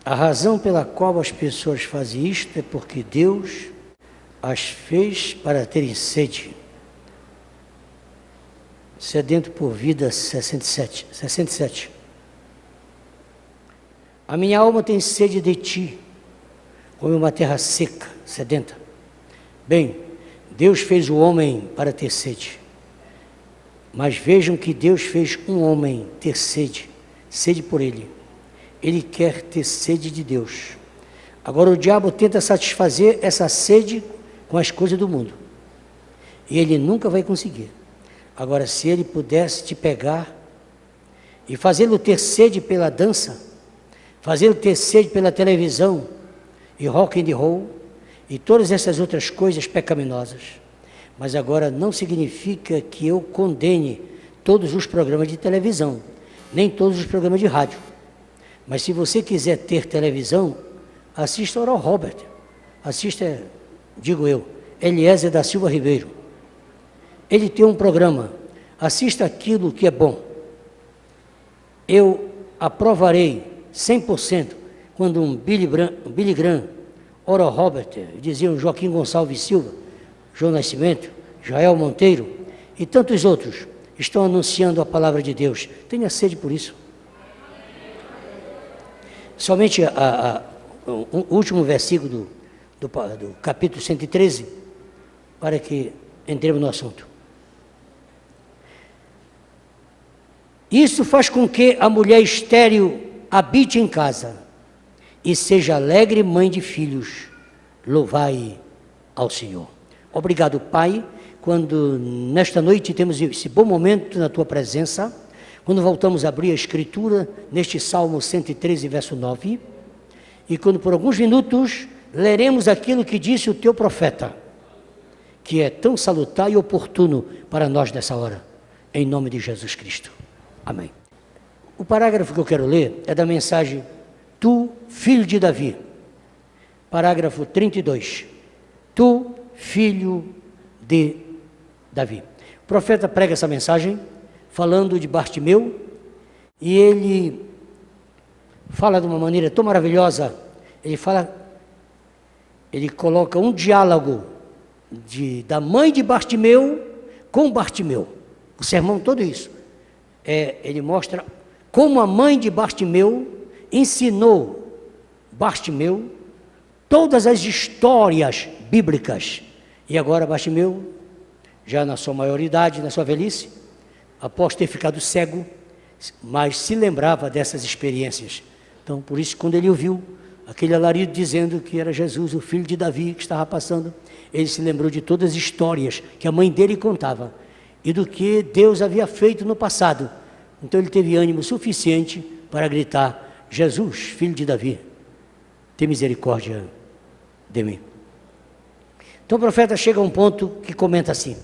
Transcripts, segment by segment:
A razão pela qual as pessoas fazem isto é porque Deus as fez para terem sede. Sedento por vida 67. A minha alma tem sede de ti, como uma terra seca, sedenta. Bem, Deus fez o homem para ter sede. Mas vejam que Deus fez um homem ter sede por ele. Ele quer ter sede de Deus. Agora o diabo tenta satisfazer essa sede com as coisas do mundo. E ele nunca vai conseguir. Agora, se ele pudesse te pegar e fazê-lo ter sede pela dança, fazê-lo ter sede pela televisão e rock and roll e todas essas outras coisas pecaminosas. Mas agora não significa que eu condene todos os programas de televisão, nem todos os programas de rádio. Mas se você quiser ter televisão, assista ao Robert, assista, digo eu, Eliezer da Silva Ribeiro. Ele tem um programa, assista aquilo que é bom. Eu aprovarei 100% quando um Billy Graham, Oral Robert, diziam Joaquim Gonçalves Silva, João Nascimento, Jael Monteiro e tantos outros estão anunciando a palavra de Deus. Tenha sede por isso. Somente o último versículo do capítulo 113, para que entremos no assunto. Isso faz com que a mulher estéril habite em casa e seja alegre mãe de filhos. Louvai ao Senhor. Obrigado, Pai, quando nesta noite temos esse bom momento na Tua presença, quando voltamos a abrir a Escritura, neste Salmo 113, verso 9, e quando por alguns minutos leremos aquilo que disse o Teu profeta, que é tão salutar e oportuno para nós nessa hora, em nome de Jesus Cristo. Amém. O parágrafo que eu quero ler é da mensagem Tu, filho de Davi, parágrafo 32. Tu, filho de Davi. O profeta prega essa mensagem falando de Bartimeu e ele fala de uma maneira tão maravilhosa. Ele coloca um diálogo da mãe de Bartimeu com Bartimeu. O sermão todo isso. Ele mostra como a mãe de Bartimeu ensinou Bartimeu todas as histórias bíblicas. E agora Bartimeu, já na sua maioridade, na sua velhice, após ter ficado cego, mas se lembrava dessas experiências. Então, por isso, quando ele ouviu aquele alarido dizendo que era Jesus, o filho de Davi, que estava passando, ele se lembrou de todas as histórias que a mãe dele contava e do que Deus havia feito no passado. Então, ele teve ânimo suficiente para gritar: Jesus, filho de Davi, tem misericórdia de mim. Então, o profeta chega a um ponto que comenta assim: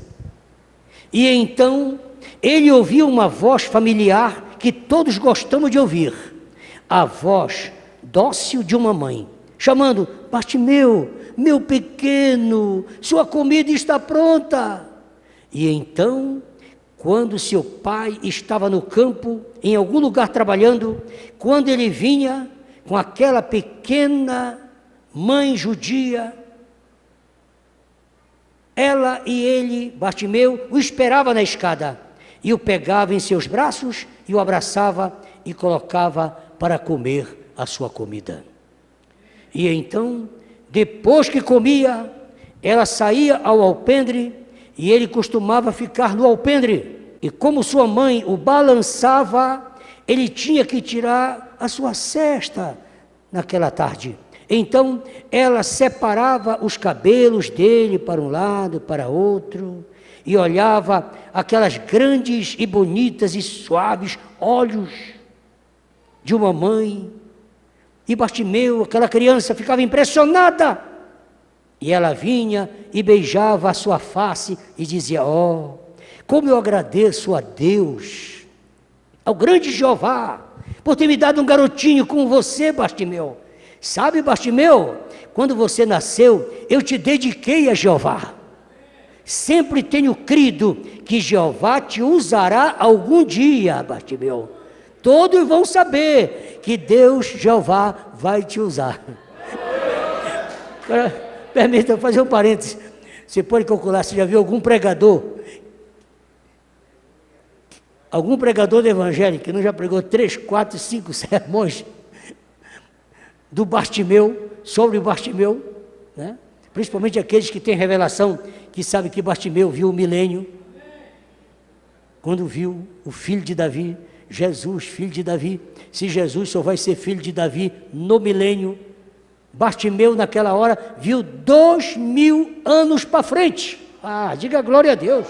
e então ele ouviu uma voz familiar que todos gostamos de ouvir, a voz dócil de uma mãe, chamando: Bartimeu, meu pequeno, sua comida está pronta. E então, quando seu pai estava no campo, em algum lugar trabalhando, quando ele vinha com aquela pequena mãe judia, ela e ele, Bartimeu, o esperava na escada e o pegava em seus braços e o abraçava e colocava para comer a sua comida. E então, depois que comia, ela saía ao alpendre e ele costumava ficar no alpendre. E como sua mãe o balançava, ele tinha que tirar a sua cesta naquela tarde. Então, ela separava os cabelos dele para um lado, para outro, e olhava aquelas grandes e bonitas e suaves olhos de uma mãe. E Bartimeu, aquela criança, ficava impressionada. E ela vinha e beijava a sua face e dizia: oh, como eu agradeço a Deus, ao grande Jeová, por ter me dado um garotinho como você, Bartimeu. Sabe, Bartimeu, quando você nasceu, eu te dediquei a Jeová. Sempre tenho crido que Jeová te usará algum dia, Bartimeu. Todos vão saber que Deus, Jeová, vai te usar. Agora, permita fazer um parênteses. Você pode calcular, você já viu algum pregador do evangelho que não já pregou 3, 4, 5 sermões do Bartimeu, sobre o Bartimeu, né? Principalmente aqueles que têm revelação, que sabem que Bartimeu viu o milênio, quando viu o filho de Davi, Jesus, filho de Davi. Se Jesus só vai ser filho de Davi no milênio, Bartimeu naquela hora viu 2000 anos para frente. Diga glória a Deus.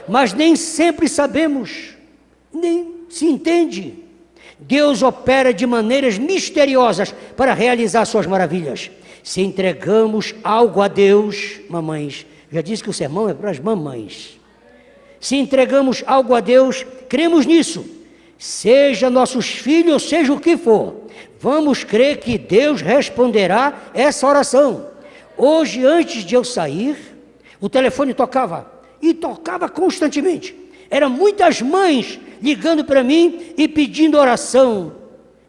Mas nem sempre sabemos, nem se entende. Deus opera de maneiras misteriosas para realizar suas maravilhas. Se entregamos algo a Deus, mamães, já disse que o sermão é para as mamães. Se entregamos algo a Deus, cremos nisso. Seja nossos filhos, seja o que for, vamos crer que Deus responderá essa oração. Hoje, antes de eu sair, o telefone tocava, e tocava constantemente. Eram muitas mães ligando para mim e pedindo oração,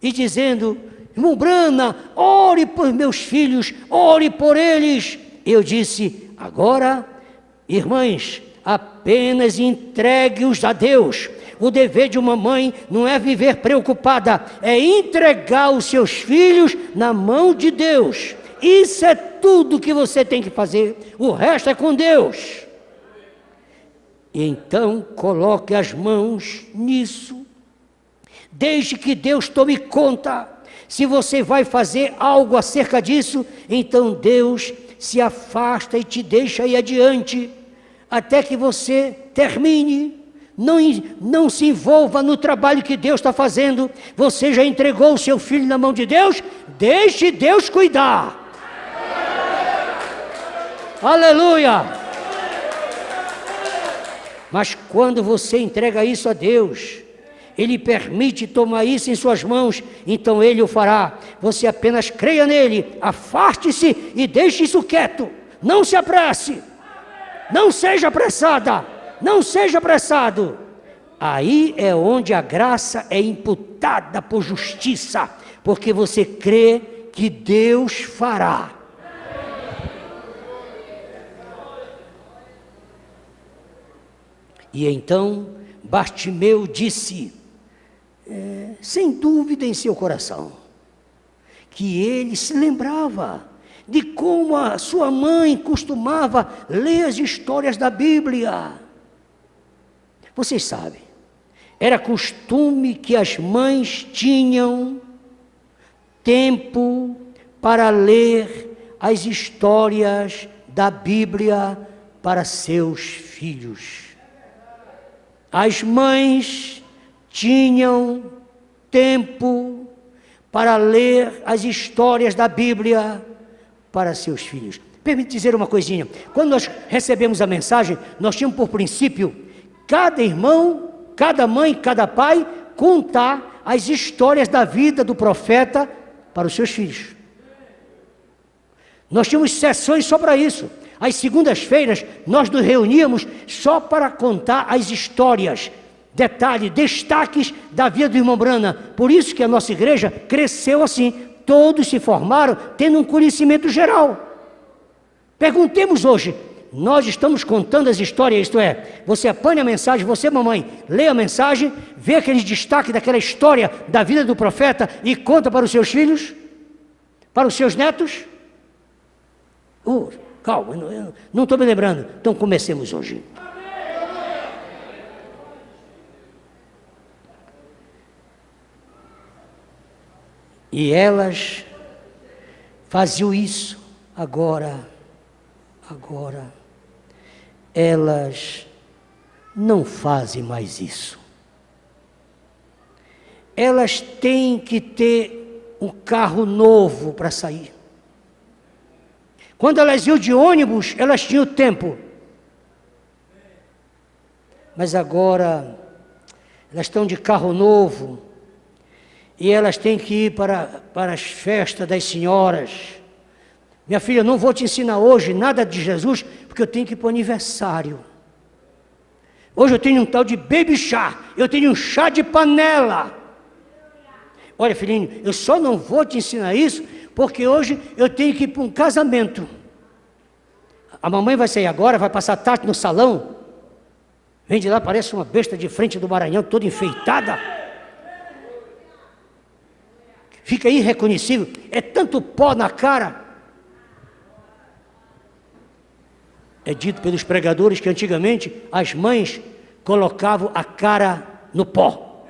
e dizendo: irmão Brana, ore por meus filhos, ore por eles. Eu disse: agora, irmãs, apenas entregue-os a Deus. O dever de uma mãe não é viver preocupada, é entregar os seus filhos na mão de Deus. Isso é tudo que você tem que fazer, o resto é com Deus. Então, coloque as mãos nisso, deixe que Deus tome conta. Se você vai fazer algo acerca disso, então Deus se afasta e te deixa ir adiante, até que você termine. Não se envolva no trabalho que Deus está fazendo. Você já entregou o seu filho na mão de Deus? Deixe Deus cuidar. Aleluia! Mas quando você entrega isso a Deus, Ele permite tomar isso em suas mãos, então Ele o fará. Você apenas creia nele, afaste-se e deixe isso quieto. Não se apresse, não seja apressada, não seja apressado. Aí é onde a graça é imputada por justiça, porque você crê que Deus fará. E então Bartimeu disse, sem dúvida em seu coração, que ele se lembrava de como a sua mãe costumava ler as histórias da Bíblia. Vocês sabem, era costume que as mães tinham tempo para ler as histórias da Bíblia para seus filhos. As mães tinham tempo para ler as histórias da Bíblia para seus filhos. Permite dizer uma coisinha. Quando nós recebemos a mensagem, nós tínhamos por princípio, cada irmão, cada mãe, cada pai, contar as histórias da vida do profeta para os seus filhos. Nós tínhamos sessões só para isso. Às segundas-feiras, nós nos reuníamos só para contar as histórias, detalhes, destaques da vida do irmão Brana. Por isso que a nossa igreja cresceu assim. Todos se formaram tendo um conhecimento geral. Perguntemos hoje, nós estamos contando as histórias, isto é, você apanha a mensagem, você mamãe, lê a mensagem, vê aqueles destaques daquela história da vida do profeta e conta para os seus filhos? Para os seus netos? Calma, eu não estou me lembrando. Então comecemos hoje. E elas faziam isso. Agora, elas não fazem mais isso. Elas têm que ter um carro novo para sair. Quando elas iam de ônibus, elas tinham tempo. Mas agora, elas estão de carro novo, e elas têm que ir para as festas das senhoras. Minha filha, não vou te ensinar hoje nada de Jesus, porque eu tenho que ir para o aniversário. Hoje eu tenho um tal de baby chá, eu tenho um chá de panela. Olha, filhinho, eu só não vou te ensinar isso, porque hoje eu tenho que ir para um casamento. A mamãe vai sair agora, vai passar a tarde no salão. Vem de lá, parece uma besta de frente do Maranhão, toda enfeitada. Fica irreconhecível, é tanto pó na cara. É dito pelos pregadores que antigamente as mães colocavam a cara no pó.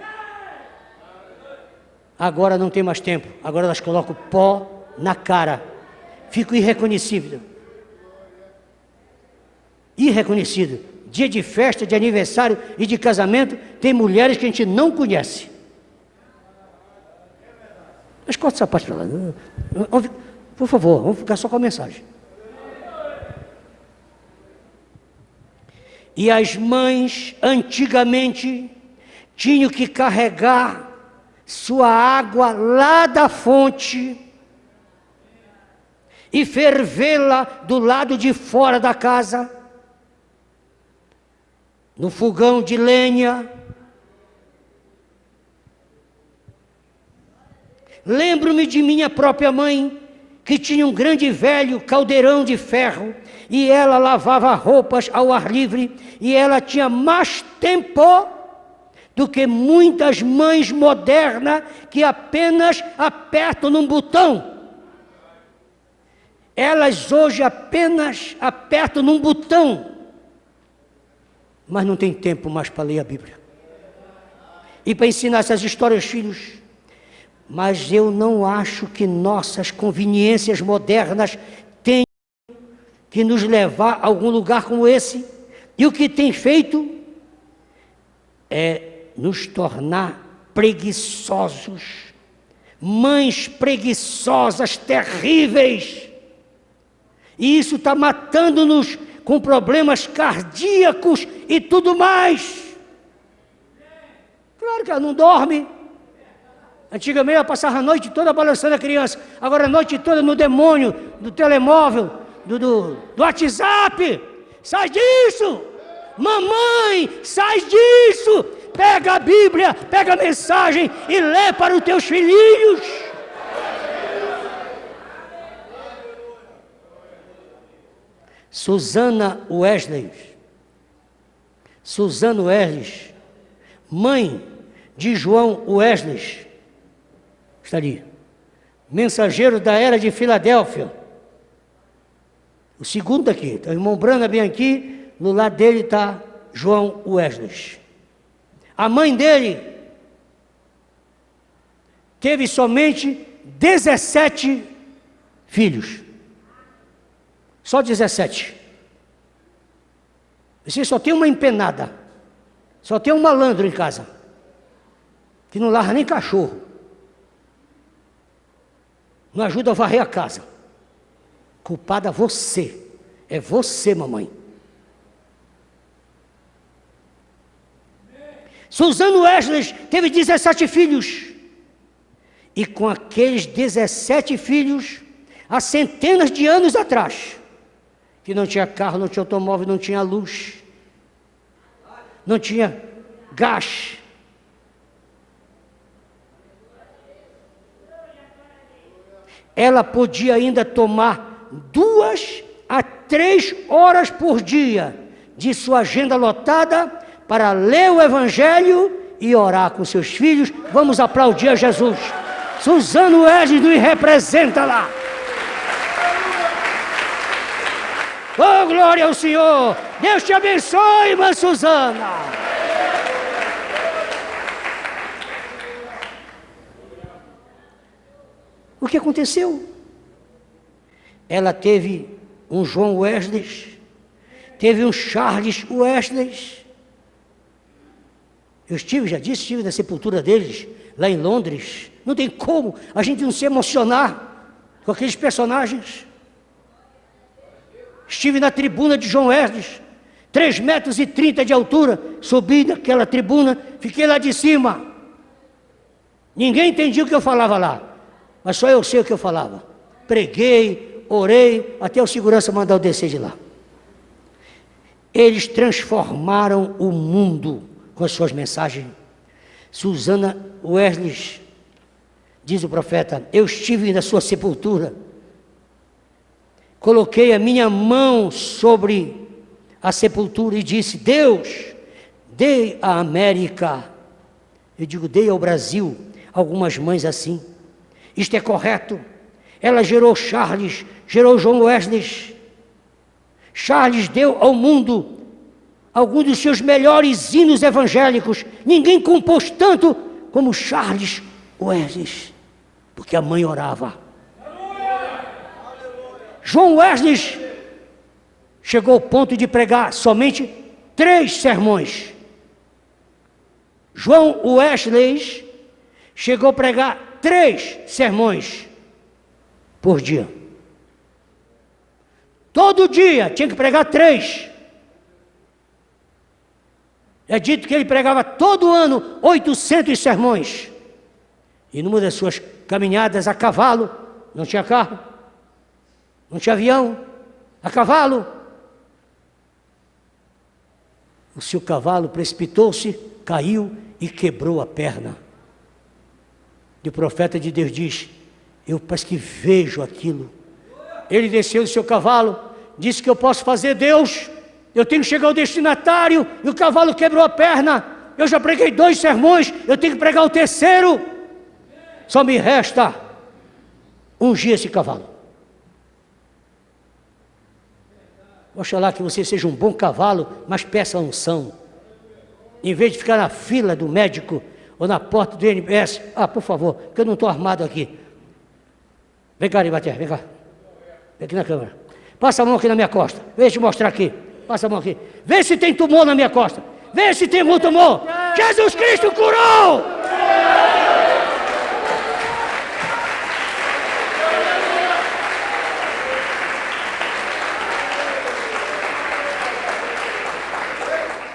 Agora não tem mais tempo, agora elas colocam pó na cara. Fico irreconhecível. Irreconhecido. Dia de festa, de aniversário e de casamento, tem mulheres que a gente não conhece. Mas corta essa parte para lá. Por favor, vamos ficar só com a mensagem. E as mães, antigamente, tinham que carregar sua água lá da fonte e fervê-la do lado de fora da casa, no fogão de lenha. Lembro-me de minha própria mãe, que tinha um grande velho caldeirão de ferro, e ela lavava roupas ao ar livre, e ela tinha mais tempo do que muitas mães modernas que apenas apertam num botão. Elas hoje apenas apertam num botão, mas não tem tempo mais para ler a Bíblia e para ensinar essas histórias aos filhos. Mas eu não acho que nossas conveniências modernas tenham que nos levar a algum lugar como esse. E o que tem feito é nos tornar preguiçosos, mães preguiçosas, terríveis. E isso está matando-nos com problemas cardíacos e tudo mais. Claro que ela não dorme. Antigamente ela passava a noite toda balançando a criança, agora a noite toda no demônio, do telemóvel, do WhatsApp. Sai disso! Mamãe, sai disso! Pega a Bíblia, pega a mensagem e lê para os teus filhinhos. Susana Wesley, mãe de João Wesley, está ali, mensageiro da era de Filadélfia, o segundo daqui, está o irmão Brana bem aqui, no lado dele está João Wesley. A mãe dele teve somente 17 filhos. Só 17. Você só tem uma empenada. Só tem um malandro em casa. Que não larga nem cachorro. Não ajuda a varrer a casa. Culpada você. É você, mamãe. Susana Wesley teve 17 filhos. E com aqueles 17 filhos, há centenas de anos atrás, que não tinha carro, não tinha automóvel, não tinha luz, não tinha gás. Ela podia ainda tomar 2 a 3 horas por dia de sua agenda lotada para ler o Evangelho e orar com seus filhos. Vamos aplaudir a Jesus. Susana Wesley nos representa lá. Oh, glória ao Senhor! Deus te abençoe, irmã Susana! O que aconteceu? Ela teve um João Wesley, teve um Charles Wesley. Eu já estive na sepultura deles, lá em Londres. Não tem como a gente não se emocionar com aqueles personagens. Estive na tribuna de João Wesley, 3,30 metros de altura, subi naquela tribuna, fiquei lá de cima. Ninguém entendia o que eu falava lá, mas só eu sei o que eu falava. Preguei, orei, até o segurança mandar eu descer de lá. Eles transformaram o mundo com as suas mensagens. Susana Wesley, diz o profeta, eu estive na sua sepultura, coloquei a minha mão sobre a sepultura e disse, Deus, dê à América, eu digo, dê ao Brasil, algumas mães assim, isto é correto. Ela gerou Charles, gerou João Wesley. Charles deu ao mundo alguns dos seus melhores hinos evangélicos. Ninguém compôs tanto como Charles Wesley, porque a mãe orava. João Wesley chegou ao ponto de pregar somente 3 sermões. João Wesley chegou a pregar 3 sermões por dia. Todo dia tinha que pregar 3. É dito que ele pregava todo ano 800 sermões. E numa das suas caminhadas a cavalo, não tinha carro, não tinha avião, a cavalo. O seu cavalo precipitou-se, caiu e quebrou a perna. E o profeta de Deus diz, eu parece que vejo aquilo. Ele desceu do seu cavalo, disse que eu posso fazer Deus, eu tenho que chegar ao destinatário, e o cavalo quebrou a perna, eu já preguei 2 sermões, eu tenho que pregar o 3º, só me resta ungir esse cavalo. Oxalá que você seja um bom cavalo, mas peça a unção, em vez de ficar na fila do médico, ou na porta do INPS, por favor, porque eu não estou armado aqui. Vem cá, Aribaté, vem cá. Vem aqui na câmera. Passa a mão aqui na minha costa. Deixa eu te mostrar aqui. Passa a mão aqui. Vê se tem tumor na minha costa. Vê se tem algum tumor. Jesus Cristo curou!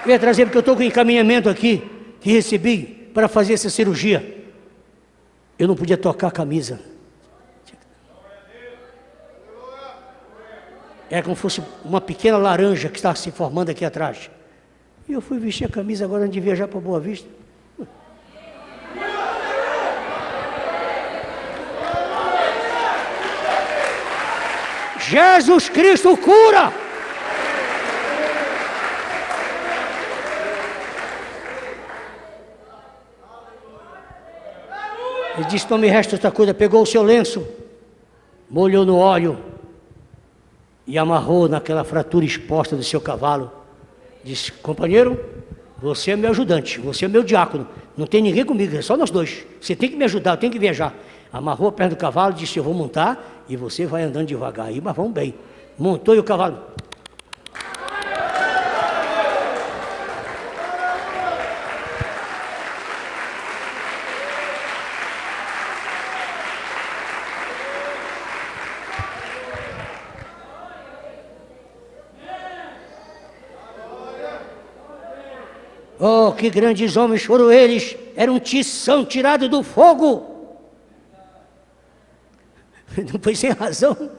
Eu ia trazer porque eu estou com encaminhamento aqui, que recebi para fazer essa cirurgia. Eu não podia tocar a camisa. Era como se fosse uma pequena laranja que estava se formando aqui atrás. E eu fui vestir a camisa agora antes de viajar para Boa Vista. Jesus Cristo cura! Ele disse, não me resta outra coisa. Pegou o seu lenço, molhou no óleo e amarrou naquela fratura exposta do seu cavalo. Disse, companheiro, você é meu ajudante, você é meu diácono, não tem ninguém comigo, é só nós 2. Você tem que me ajudar, eu tenho que viajar. Amarrou a perna do cavalo, disse, eu vou montar e você vai andando devagar. Aí, mas vamos bem. Montou e o cavalo... Oh, que grandes homens foram eles! Era um tição tirado do fogo. Não foi sem razão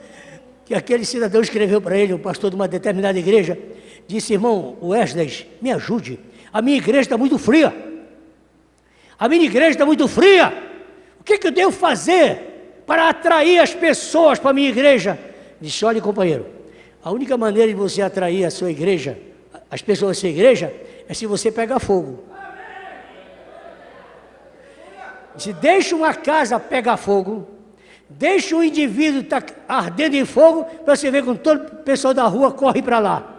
que aquele cidadão escreveu para ele, o pastor de uma determinada igreja, disse, irmão Wesley, me ajude, a minha igreja está muito fria. A minha igreja está muito fria. O que eu devo fazer para atrair as pessoas para a minha igreja? Disse, olha, companheiro, a única maneira de você atrair a sua igreja, as pessoas da sua igreja, é se você pegar fogo. Se deixa uma casa pegar fogo, deixa um indivíduo estar ardendo em fogo, para você ver como todo o pessoal da rua corre para lá.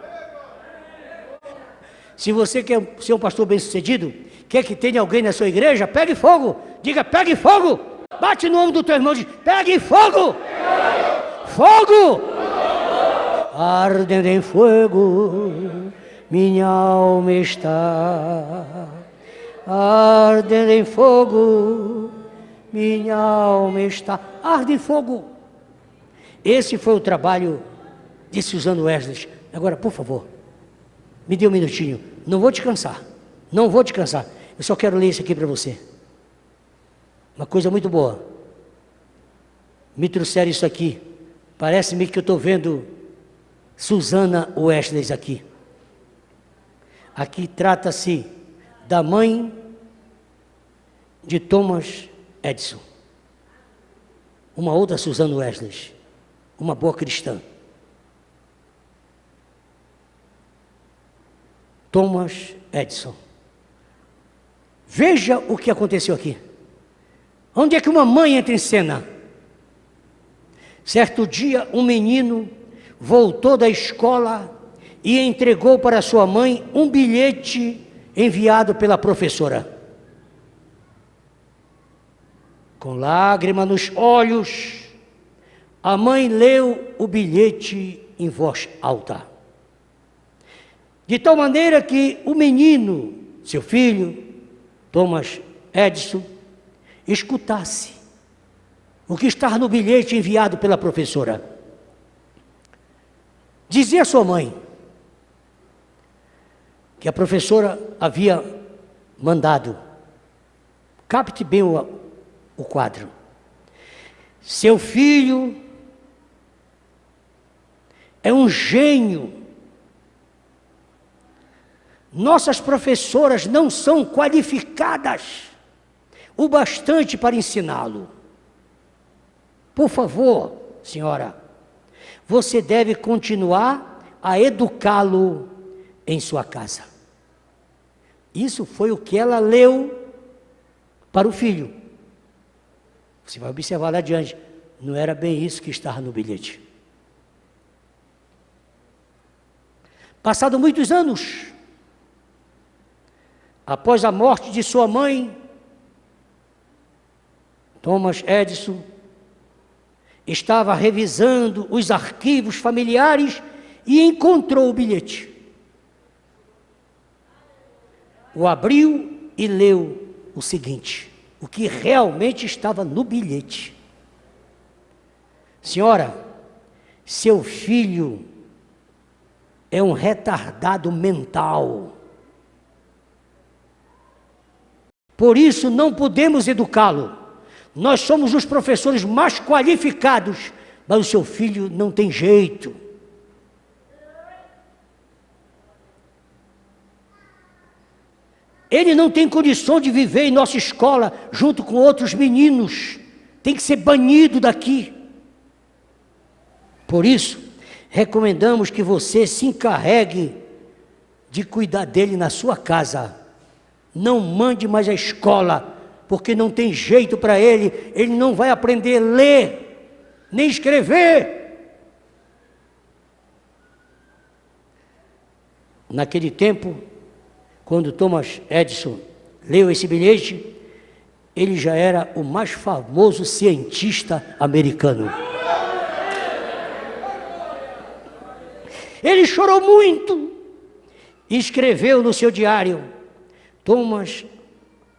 Se você quer ser um pastor bem sucedido, quer que tenha alguém na sua igreja, pegue fogo. Diga, pegue fogo. Bate no ombro do teu irmão e diz, pegue fogo. Fogo. Ardendo em fogo, minha alma está, ardendo em fogo, minha alma está, arde em fogo. Esse foi o trabalho de Susana Wesley. Agora, por favor, me dê um minutinho, não vou te cansar, não vou te cansar, eu só quero ler isso aqui para você. Uma coisa muito boa, me trouxeram isso aqui, parece-me que eu estou vendo Susana Wesley aqui. Aqui trata-se da mãe de Thomas Edison. Uma outra Susan Wesley, uma boa cristã. Thomas Edison. Veja o que aconteceu aqui. Onde é que uma mãe entra em cena? Certo dia, um menino voltou da escola e entregou para sua mãe um bilhete enviado pela professora. Com lágrima nos olhos, a mãe leu o bilhete em voz alta. De tal maneira que o menino, seu filho, Thomas Edison, escutasse o que estava no bilhete enviado pela professora. Dizia a sua mãe que a professora havia mandado, capte bem o quadro: seu filho é um gênio. Nossas professoras não são qualificadas o bastante para ensiná-lo. Por favor, senhora, você deve continuar a educá-lo em sua casa. Isso foi o que ela leu para o filho. Você vai observar lá adiante, não era bem isso que estava no bilhete. Passado muitos anos, após a morte de sua mãe, Thomas Edison estava revisando os arquivos familiares e encontrou o bilhete. O abriu e leu o seguinte, o que realmente estava no bilhete: senhora, seu filho é um retardado mental. Por isso não podemos educá-lo. Nós somos os professores mais qualificados, mas o seu filho não tem jeito. Ele não tem condição de viver em nossa escola junto com outros meninos. Tem que ser banido daqui. Por isso, recomendamos que você se encarregue de cuidar dele na sua casa. Não mande mais à escola, porque não tem jeito para ele. Ele não vai aprender a ler, nem escrever. Naquele tempo, quando Thomas Edison leu esse bilhete, ele já era o mais famoso cientista americano. Ele chorou muito e escreveu no seu diário: Thomas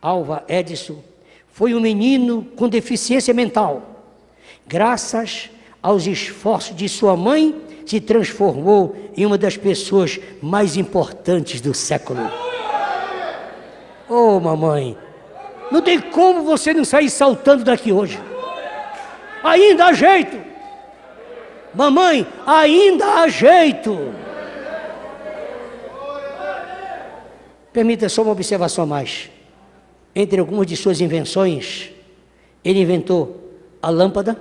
Alva Edison foi um menino com deficiência mental. Graças aos esforços de sua mãe, se transformou em uma das pessoas mais importantes do século. Oh, mamãe, não tem como você não sair saltando daqui hoje. Ainda há jeito. Mamãe, ainda há jeito. Permita só uma observação a mais. Entre algumas de suas invenções, ele inventou a lâmpada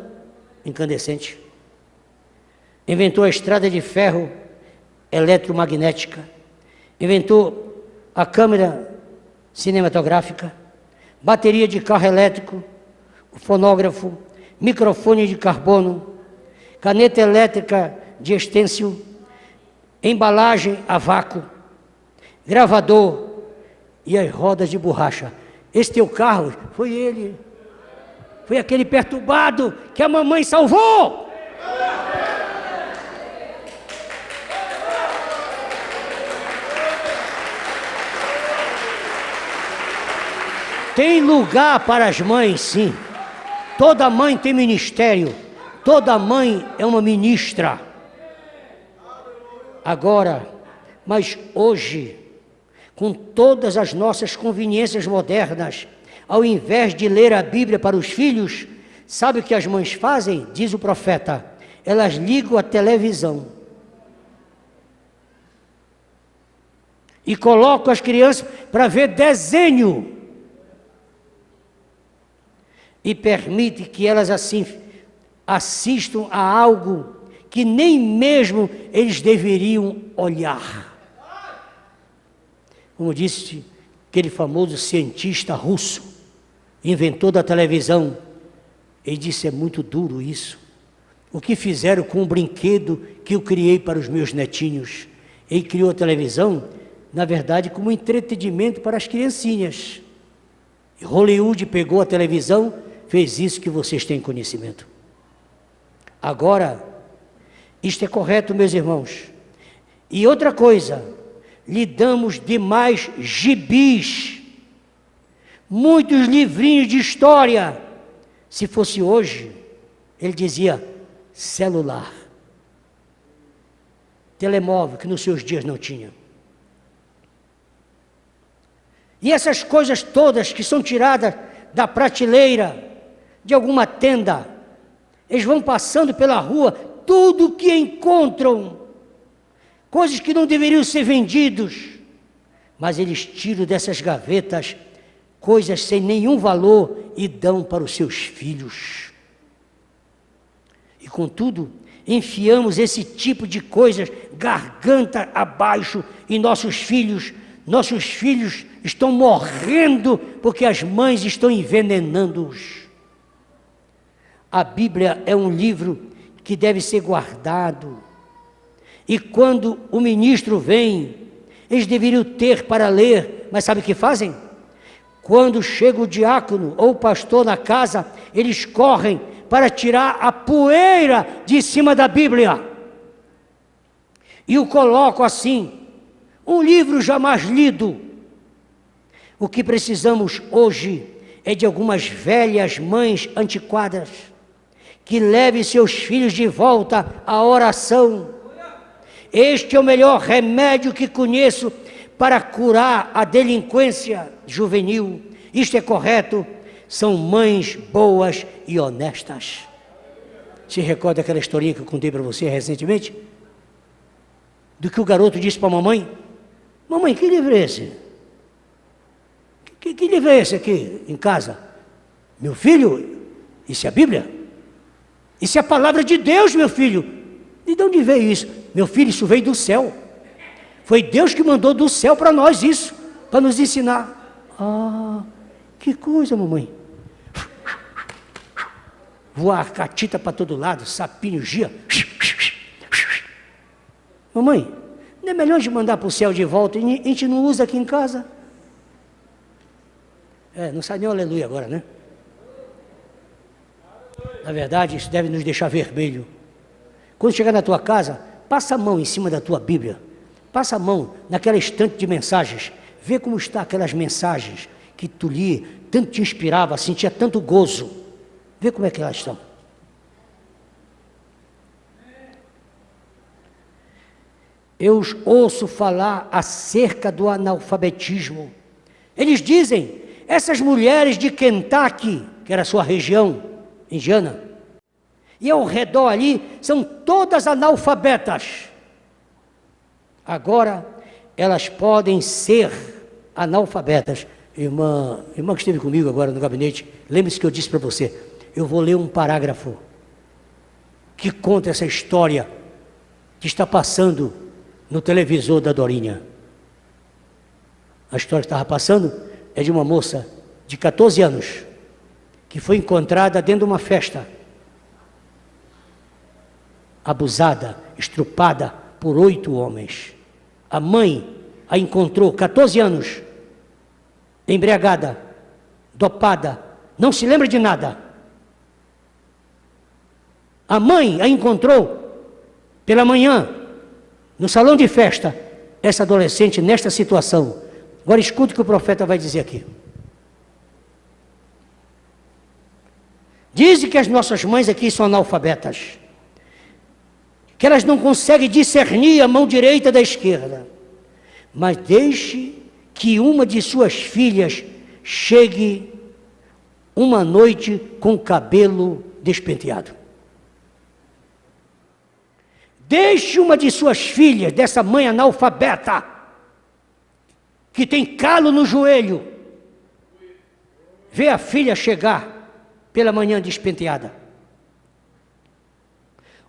incandescente, inventou a estrada de ferro eletromagnética, inventou a câmera cinematográfica, bateria de carro elétrico, o fonógrafo, microfone de carbono, caneta elétrica de estêncil, embalagem a vácuo, gravador e as rodas de borracha. Esse teu carro foi ele, foi aquele perturbado que a mamãe salvou. Tem lugar para as mães, sim. Toda mãe tem ministério. Toda mãe é uma ministra. Agora, mas hoje, com todas as nossas conveniências modernas, ao invés de ler a Bíblia para os filhos, sabe o que as mães fazem? Diz o profeta: elas ligam a televisão. e colocam as crianças para ver desenho. E permite que elas assim assistam a algo que nem mesmo eles deveriam olhar. Como disse aquele famoso cientista russo, inventor da televisão, ele disse: é muito duro isso. O que fizeram com o brinquedo que eu criei para os meus netinhos? Ele criou a televisão, na verdade, como entretenimento para as criancinhas. E Hollywood pegou a televisão, fez isso que vocês têm conhecimento. Agora, isto é correto, meus irmãos. E outra coisa, lhe damos demais gibis, muitos livrinhos de história. Se fosse hoje, ele dizia celular, telemóvel, que nos seus dias não tinha. E essas coisas todas que são tiradas da prateleira de alguma tenda, eles vão passando pela rua, tudo que encontram, coisas que não deveriam ser vendidos, mas eles tiram dessas gavetas coisas sem nenhum valor e dão para os seus filhos. E contudo, enfiamos esse tipo de coisas garganta abaixo e nossos filhos estão morrendo porque as mães estão envenenando-os. A Bíblia é um livro que deve ser guardado. E quando o ministro vem, eles deveriam ter para ler, mas sabe o que fazem? Quando chega o diácono ou o pastor na casa, eles correm para tirar a poeira de cima da Bíblia. E o colocam assim, um livro jamais lido. O que precisamos hoje é de algumas velhas mães antiquadas, que levem seus filhos de volta à oração. Este é o melhor remédio que conheço para curar a delinquência juvenil. Isto é correto, são mães boas e honestas. Se recorda aquela historinha que eu contei para você recentemente? Do que o garoto disse para a mamãe: mamãe, que livro é esse? Que livro é esse aqui em casa? Meu filho, isso é a Bíblia? Isso é a palavra de Deus, meu filho. E de onde veio isso? Meu filho, isso veio do céu. Foi Deus que mandou do céu para nós isso, para nos ensinar. Ah, que coisa, mamãe. Voar catita para todo lado, sapinho, gia. Mamãe, não é melhor a gente mandar para o céu de volta e a gente não usa aqui em casa? Não sai nem um aleluia agora, né? Na verdade, isso deve nos deixar vermelho. Quando chegar na tua casa, passa a mão em cima da tua Bíblia. Passa a mão naquela estante de mensagens. Vê como está aquelas mensagens que tu lia, tanto te inspirava, sentia tanto gozo. Vê como é que elas estão. Eu os ouço falar acerca do analfabetismo. Eles dizem, essas mulheres de Kentucky, que era a sua região, Indiana, e ao redor ali, são todas analfabetas. Agora, elas podem ser analfabetas. Irmã que esteve comigo agora no gabinete, lembre-se que eu disse para você, eu vou ler um parágrafo que conta essa história que está passando no televisor da Dorinha. A história que estava passando é de uma moça de 14 anos, que foi encontrada dentro de uma festa, abusada, estrupada por 8 homens. A mãe a encontrou, 14 anos, embriagada, dopada, não se lembra de nada. A mãe a encontrou pela manhã, no salão de festa, essa adolescente nesta situação. Agora escute o que o profeta vai dizer aqui. Dizem que as nossas mães aqui são analfabetas, que elas não conseguem discernir a mão direita da esquerda, mas deixe que uma de suas filhas chegue uma noite com o cabelo despenteado. Deixe uma de suas filhas, dessa mãe analfabeta, que tem calo no joelho, vê a filha chegar pela manhã despenteada,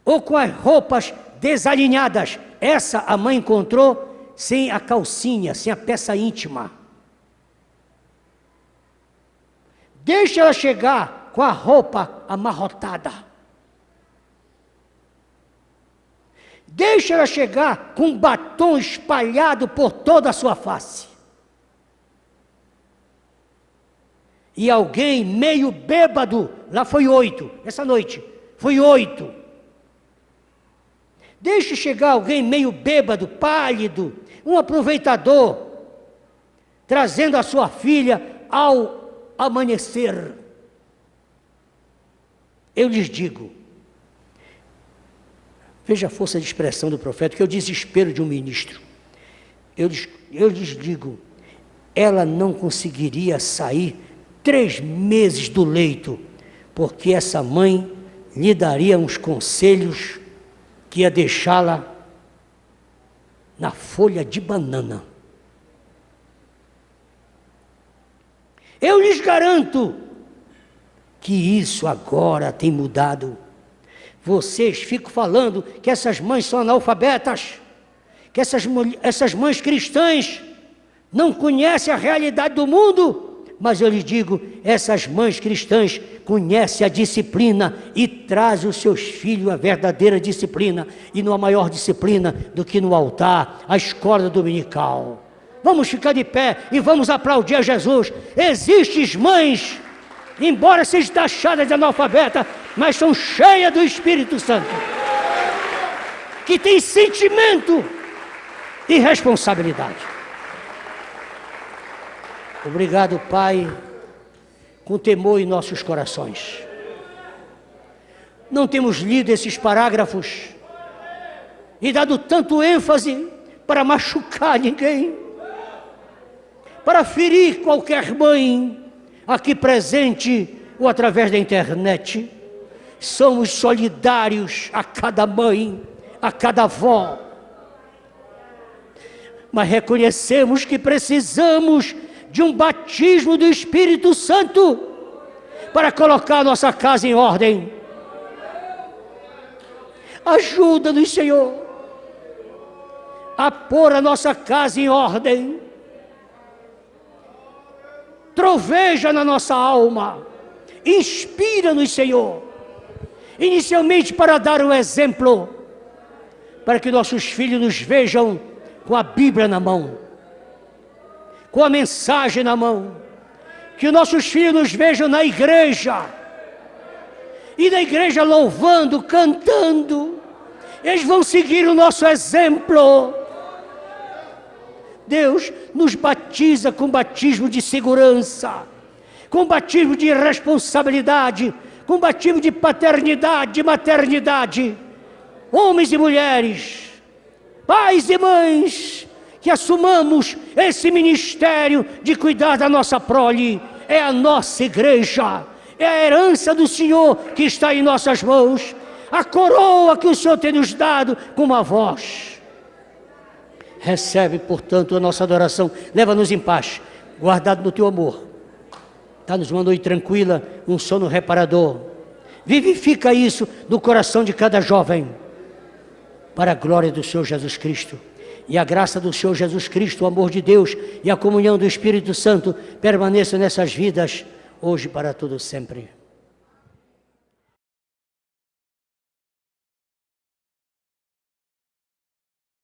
ou com as roupas desalinhadas, essa a mãe encontrou sem a calcinha, sem a peça íntima. Deixa ela chegar com a roupa amarrotada. Deixa ela chegar com um batom espalhado por toda a sua face. E alguém meio bêbado, lá foi 8, essa noite, foi 8. Deixe chegar alguém meio bêbado, pálido, um aproveitador, trazendo a sua filha ao amanhecer. Eu lhes digo, veja a força de expressão do profeta, que é o desespero de um ministro. Eu lhes digo, ela não conseguiria sair 3 meses do leito, porque essa mãe lhe daria uns conselhos que ia deixá-la na folha de banana. Eu lhes garanto que isso agora tem mudado. Vocês ficam falando que essas mães são analfabetas, que essas mães cristãs não conhecem a realidade do mundo. Mas eu lhes digo, essas mães cristãs conhecem a disciplina e trazem os seus filhos a verdadeira disciplina, e não há maior disciplina do que no altar, a escola dominical. Vamos ficar de pé e vamos aplaudir a Jesus. Existem mães, embora sejam taxadas de analfabeta, mas são cheias do Espírito Santo, que têm sentimento e responsabilidade. Obrigado, Pai, com temor em nossos corações. Não temos lido esses parágrafos e dado tanto ênfase para machucar ninguém, para ferir qualquer mãe aqui presente ou através da internet. Somos solidários a cada mãe, a cada avó, mas reconhecemos que precisamos de um batismo do Espírito Santo para colocar nossa casa em ordem. Ajuda-nos, Senhor, a pôr a nossa casa em ordem. Troveja na nossa alma, inspira-nos, Senhor, inicialmente para dar o exemplo, para que nossos filhos nos vejam com a Bíblia na mão, com a mensagem na mão, que nossos filhos nos vejam na igreja, e na igreja louvando, cantando, eles vão seguir o nosso exemplo. Deus nos batiza com batismo de segurança, com batismo de responsabilidade, com batismo de paternidade, de maternidade. Homens e mulheres, pais e mães, que assumamos esse ministério de cuidar da nossa prole. É a nossa igreja, é a herança do Senhor que está em nossas mãos, a coroa que o Senhor tem nos dado com uma voz. Recebe, portanto, a nossa adoração, leva-nos em paz, guardado no teu amor. Dá-nos uma noite tranquila, um sono reparador. Vivifica isso no coração de cada jovem, para a glória do Senhor Jesus Cristo. E a graça do Senhor Jesus Cristo, o amor de Deus e a comunhão do Espírito Santo permaneçam nessas vidas, hoje para todo sempre.